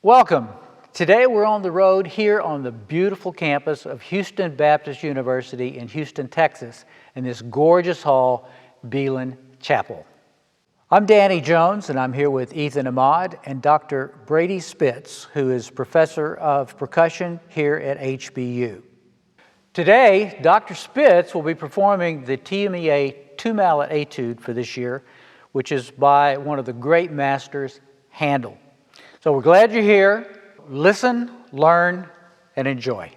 Welcome. Today we're on the road here on the beautiful campus of Houston Baptist University in Houston, Texas, in this gorgeous hall, Violin Chapel. I'm Danny Jones, and I'm here with Ethan Ahmad and Dr. Brady Spitz, who is professor of percussion here at HBU. Today, Dr. Spitz will be performing the TMEA 2-mallet Etude for this year, which is by one of the great masters, Handel. So we're glad you're here. Listen, learn, and enjoy.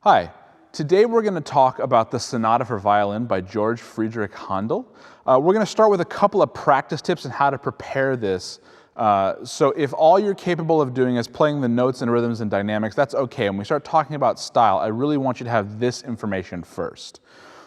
Hi, today we're going to talk about the Sonata for Violin by George Frideric Handel. We're going to start with a couple of practice tips on how to prepare this. So if all you're capable of doing is playing the notes and rhythms and dynamics, that's okay. When we start talking about style, I really want you to have this information first.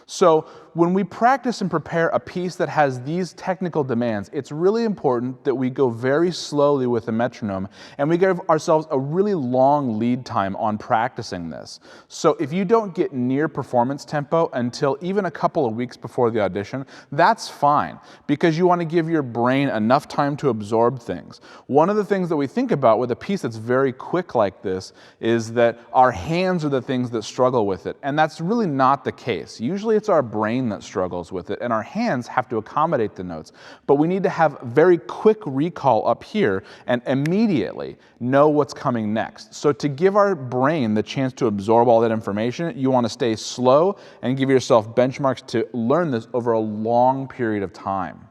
So when we practice and prepare a piece that has these technical demands, it's really important that we go very slowly with the metronome and we give ourselves a really long lead time on practicing this. So if you don't get near performance tempo until even a couple of weeks before the audition, that's fine, because you want to give your brain enough time to absorb things. One of the things that we think about with a piece that's very quick like this is that our hands are the things that struggle with it, and that's really not the case. Usually it's our brain brain that struggles with it, and our hands have to accommodate the notes. But we need to have very quick recall up here and immediately know what's coming next. So to give our brain the chance to absorb all that information, you want to stay slow and give yourself benchmarks to learn this over a long period of time.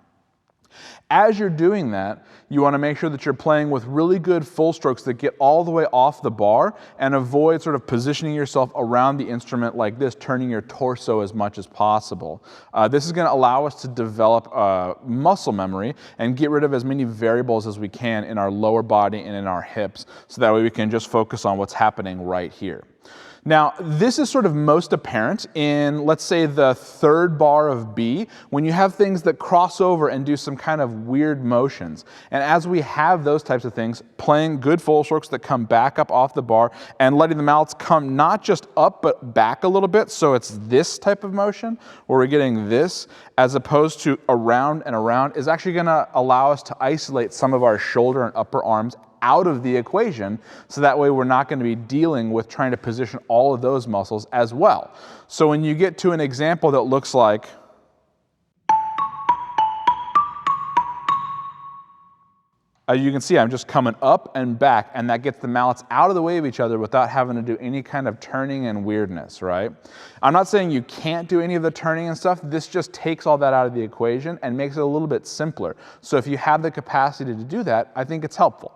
As you're doing that, you want to make sure that you're playing with really good full strokes that get all the way off the bar and avoid sort of positioning yourself around the instrument like this, turning your torso as much as possible. This is going to allow us to develop muscle memory and get rid of as many variables as we can in our lower body and in our hips, so that way we can just focus on what's happening right here. Now, this is sort of most apparent in, let's say, the third bar of B, when you have things that cross over and do some kind of weird motions. And as we have those types of things, playing good full strokes that come back up off the bar and letting the mallets come not just up but back a little bit, so it's this type of motion where we're getting this as opposed to around and around, is actually going to allow us to isolate some of our shoulder and upper arms out of the equation, so that way we're not going to be dealing with trying to position all of those muscles as well. So when you get to an example that looks like, as you can see, I'm just coming up and back, and that gets the mallets out of the way of each other without having to do any kind of turning and weirdness, right? I'm not saying you can't do any of the turning and stuff. This just takes all that out of the equation and makes it a little bit simpler. So if you have the capacity to do that, I think it's helpful.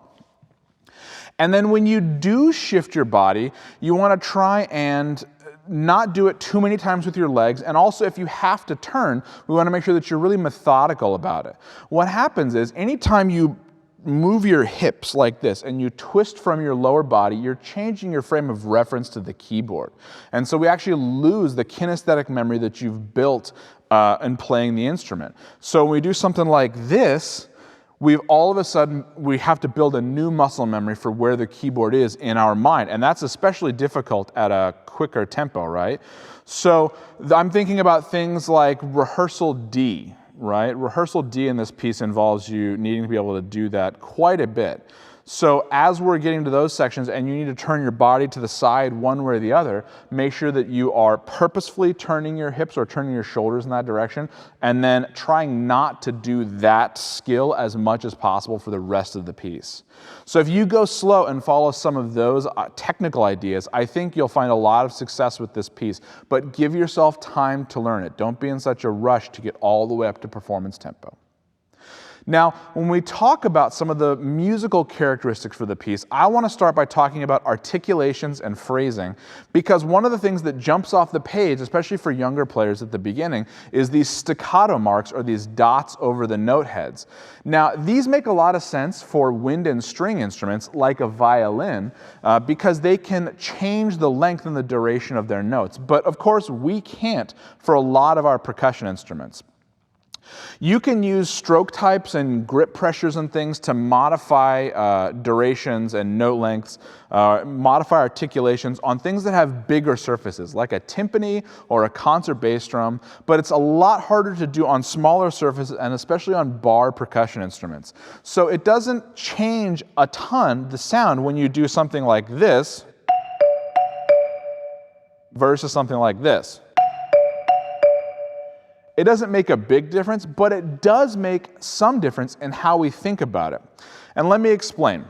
And then when you do shift your body, you want to try and not do it too many times with your legs. And also, if you have to turn, we want to make sure that you're really methodical about it. What happens is, anytime you move your hips like this and you twist from your lower body, you're changing your frame of reference to the keyboard. And so we actually lose the kinesthetic memory that you've built in playing the instrument. So when we do something like this, all of a sudden, we have to build a new muscle memory for where the keyboard is in our mind. And that's especially difficult at a quicker tempo, right? So I'm thinking about things like rehearsal D, right? Rehearsal D in this piece involves you needing to be able to do that quite a bit. So as we're getting to those sections and you need to turn your body to the side one way or the other, make sure that you are purposefully turning your hips or turning your shoulders in that direction, and then trying not to do that skill as much as possible for the rest of the piece. So if you go slow and follow some of those technical ideas, I think you'll find a lot of success with this piece, but give yourself time to learn it. Don't be in such a rush to get all the way up to performance tempo. Now, when we talk about some of the musical characteristics for the piece, I want to start by talking about articulations and phrasing, because one of the things that jumps off the page, especially for younger players at the beginning, is these staccato marks, or these dots over the note heads. Now, these make a lot of sense for wind and string instruments like a violin, because they can change the length and the duration of their notes. But of course, we can't for a lot of our percussion instruments. You can use stroke types and grip pressures and things to modify durations and note lengths, modify articulations on things that have bigger surfaces, like a timpani or a concert bass drum, but it's a lot harder to do on smaller surfaces, and especially on bar percussion instruments. So it doesn't change a ton the sound when you do something like this versus something like this. It doesn't make a big difference, but it does make some difference in how we think about it. And let me explain.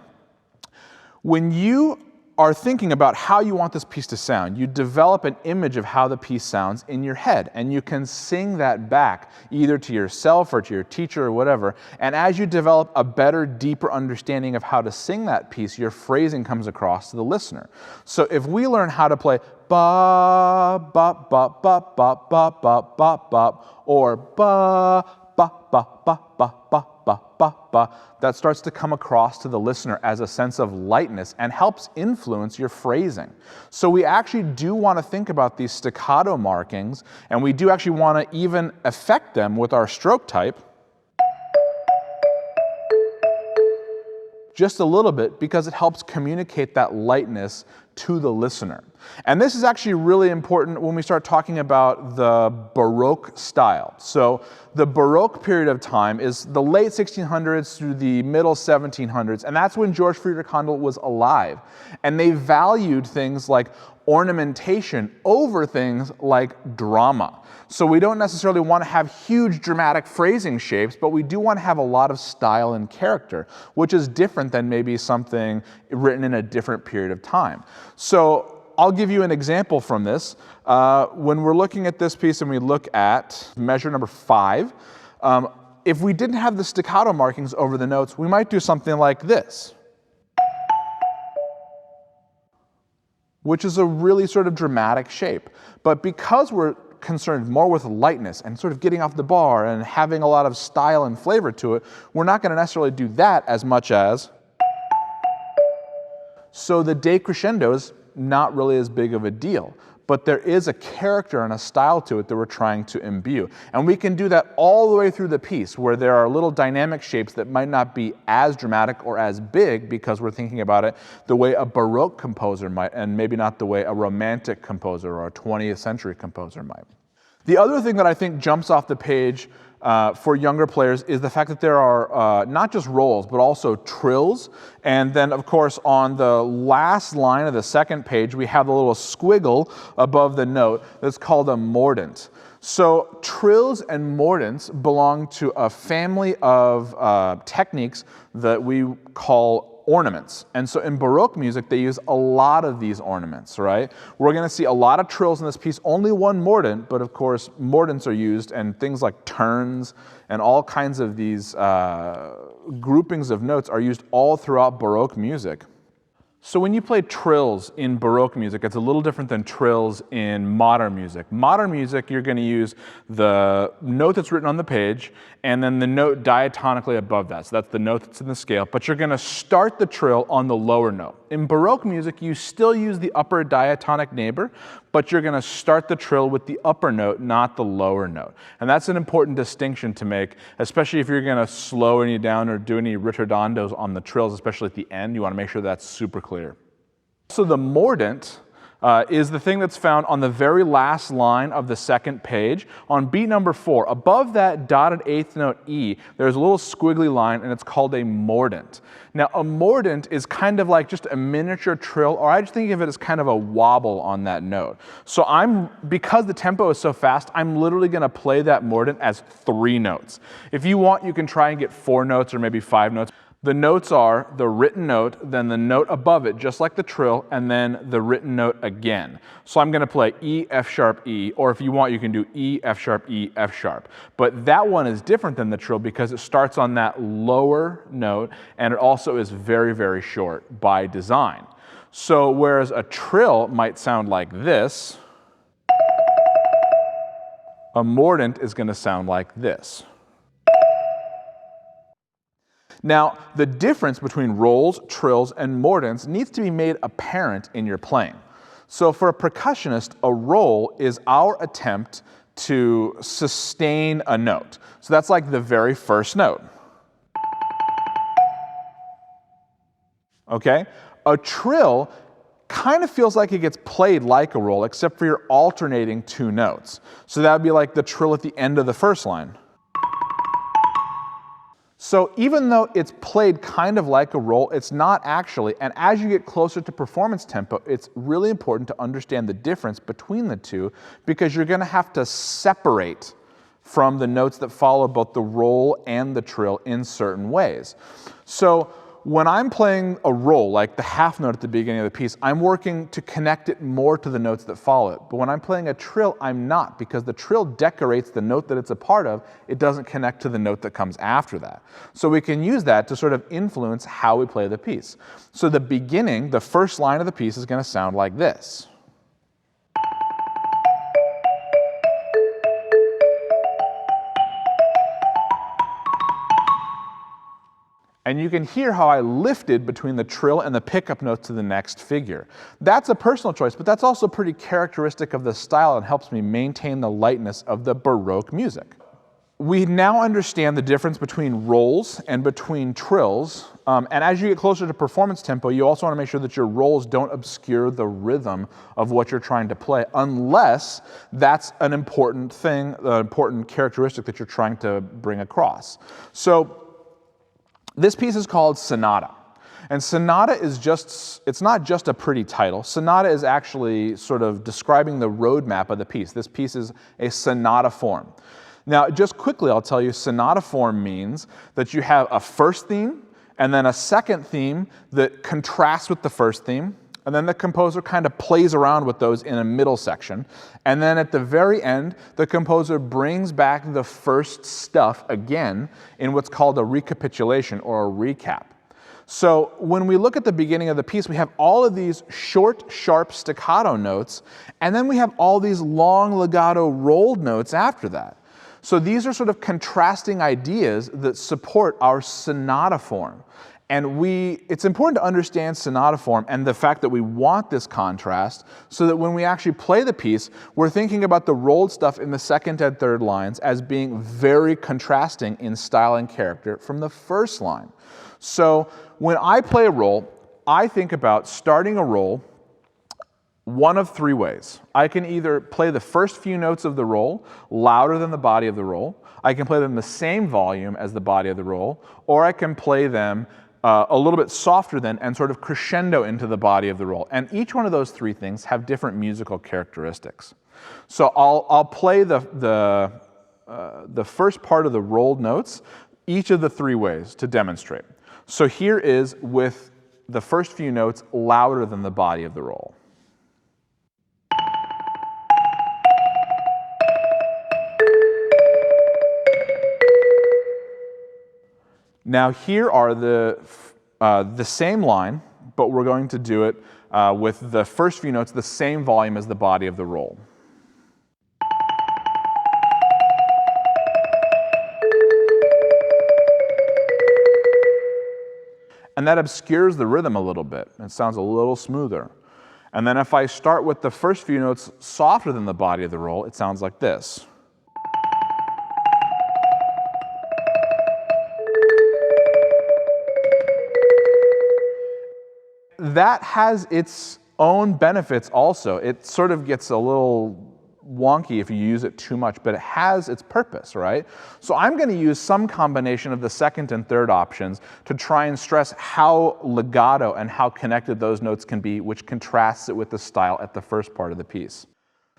When you are thinking about how you want this piece to sound, you develop an image of how the piece sounds in your head, and you can sing that back either to yourself or to your teacher or whatever. And as you develop a better, deeper understanding of how to sing that piece, your phrasing comes across to the listener. So if we learn how to play ba ba ba ba ba ba ba ba ba, or ba ba ba ba ba ba ba ba ba, that starts to come across to the listener as a sense of lightness and helps influence your phrasing. So we actually do want to think about these staccato markings, and we do actually want to even affect them with our stroke type just a little bit, because it helps communicate that lightness to the listener. And this is actually really important when we start talking about the Baroque style. So the Baroque period of time is the late 1600s through the middle 1700s, and that's when George Frideric Handel was alive. And they valued things like ornamentation over things like drama. So we don't necessarily want to have huge dramatic phrasing shapes, but we do want to have a lot of style and character, which is different than maybe something written in a different period of time. So I'll give you an example from this. When we're looking at this piece and we look at measure number 5, if we didn't have the staccato markings over the notes, we might do something like this, which is a really sort of dramatic shape. But because we're concerned more with lightness and sort of getting off the bar and having a lot of style and flavor to it, we're not going to necessarily do that as much as. So the decrescendo is not really as big of a deal, but there is a character and a style to it that we're trying to imbue. And we can do that all the way through the piece, where there are little dynamic shapes that might not be as dramatic or as big because we're thinking about it the way a Baroque composer might, and maybe not the way a Romantic composer or a 20th century composer might. The other thing that I think jumps off the page for younger players is the fact that there are not just rolls, but also trills. And then, of course, on the last line of the second page, we have a little squiggle above the note that's called a mordent. So trills and mordents belong to a family of techniques that we call ornaments. And so in Baroque music, they use a lot of these ornaments, right? We're going to see a lot of trills in this piece, only one mordent, but of course mordents are used, and things like turns and all kinds of these groupings of notes are used all throughout Baroque music. So when you play trills in Baroque music, it's a little different than trills in modern music. Modern music, you're going to use the note that's written on the page and then the note diatonically above that. So that's the note that's in the scale, but you're going to start the trill on the lower note. In Baroque music, you still use the upper diatonic neighbor, but you're going to start the trill with the upper note, not the lower note. And that's an important distinction to make, especially if you're going to slow any down or do any ritordandos on the trills, especially at the end. You want to make sure that's super clear. So the mordent is the thing that's found on the very last line of the second page. On beat number 4, above that dotted 8th note E, there's a little squiggly line, and it's called a mordent. Now, a mordent is kind of like just a miniature trill, or I just think of it as kind of a wobble on that note. So because the tempo is so fast, I'm literally going to play that mordent as 3 notes. If you want, you can try and get 4 notes or maybe 5 notes. The notes are the written note, then the note above it, just like the trill, and then the written note again. So I'm going to play E, F sharp, E, or if you want, you can do E, F sharp, E, F sharp. But that one is different than the trill because it starts on that lower note, and it also is very, very short by design. So whereas a trill might sound like this, a mordent is going to sound like this. Now, the difference between rolls, trills, and mordents needs to be made apparent in your playing. So for a percussionist, a roll is our attempt to sustain a note. So that's like the very first note. Okay? A trill kind of feels like it gets played like a roll, except for you're alternating 2 notes. So that would be like the trill at the end of the first line. So even though it's played kind of like a roll, it's not actually, and as you get closer to performance tempo, it's really important to understand the difference between the two, because you're going to have to separate from the notes that follow both the roll and the trill in certain ways. So when I'm playing a roll, like the half note at the beginning of the piece, I'm working to connect it more to the notes that follow it. But when I'm playing a trill, I'm not, because the trill decorates the note that it's a part of. It doesn't connect to the note that comes after that. So we can use that to sort of influence how we play the piece. So the beginning, the first line of the piece is going to sound like this. And you can hear how I lifted between the trill and the pickup notes to the next figure. That's a personal choice, but that's also pretty characteristic of the style and helps me maintain the lightness of the Baroque music. We now understand the difference between rolls and between trills. And as you get closer to performance tempo, you also want to make sure that your rolls don't obscure the rhythm of what you're trying to play, unless that's an important thing, an important characteristic that you're trying to bring across. So this piece is called Sonata. And sonata is it's not just a pretty title. Sonata is actually sort of describing the roadmap of the piece. This piece is a sonata form. Now, just quickly, I'll tell you, sonata form means that you have a first theme, and then a second theme that contrasts with the first theme, and then the composer kind of plays around with those in a middle section. And then at the very end, the composer brings back the first stuff again in what's called a recapitulation or a recap. So when we look at the beginning of the piece, we have all of these short, sharp staccato notes, and then we have all these long legato rolled notes after that. So these are sort of contrasting ideas that support our sonata form. And it's important to understand sonata form and the fact that we want this contrast so that when we actually play the piece, we're thinking about the rolled stuff in the second and third lines as being very contrasting in style and character from the first line. So when I play a roll, I think about starting a roll one of three ways. I can either play the first few notes of the roll louder than the body of the roll, I can play them the same volume as the body of the roll, or I can play them a little bit softer than and sort of crescendo into the body of the roll. And each one of those three things have different musical characteristics. So I'll play the first part of the rolled notes, each of the three ways to demonstrate. So here is with the first few notes louder than the body of the roll. Now here are the same line, but we're going to do it with the first few notes the same volume as the body of the roll. And that obscures the rhythm a little bit. It sounds a little smoother. And then if I start with the first few notes softer than the body of the roll, it sounds like this. That has its own benefits also. It sort of gets a little wonky if you use it too much, but it has its purpose, right? So I'm going to use some combination of the second and third options to try and stress how legato and how connected those notes can be, which contrasts it with the style at the first part of the piece.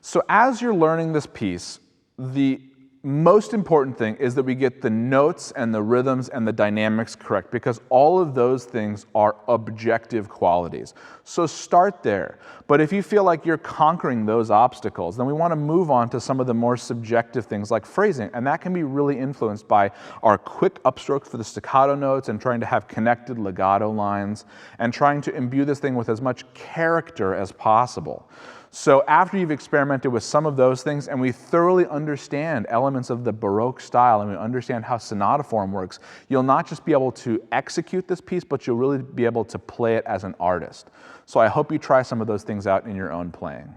So as you're learning this piece, the most important thing is that we get the notes and the rhythms and the dynamics correct, because all of those things are objective qualities. So start there. But if you feel like you're conquering those obstacles, then we want to move on to some of the more subjective things like phrasing, and that can be really influenced by our quick upstrokes for the staccato notes and trying to have connected legato lines and trying to imbue this thing with as much character as possible. So after you've experimented with some of those things and we thoroughly understand elements of the Baroque style and we understand how sonata form works, you'll not just be able to execute this piece, but you'll really be able to play it as an artist. So I hope you try some of those things out in your own playing.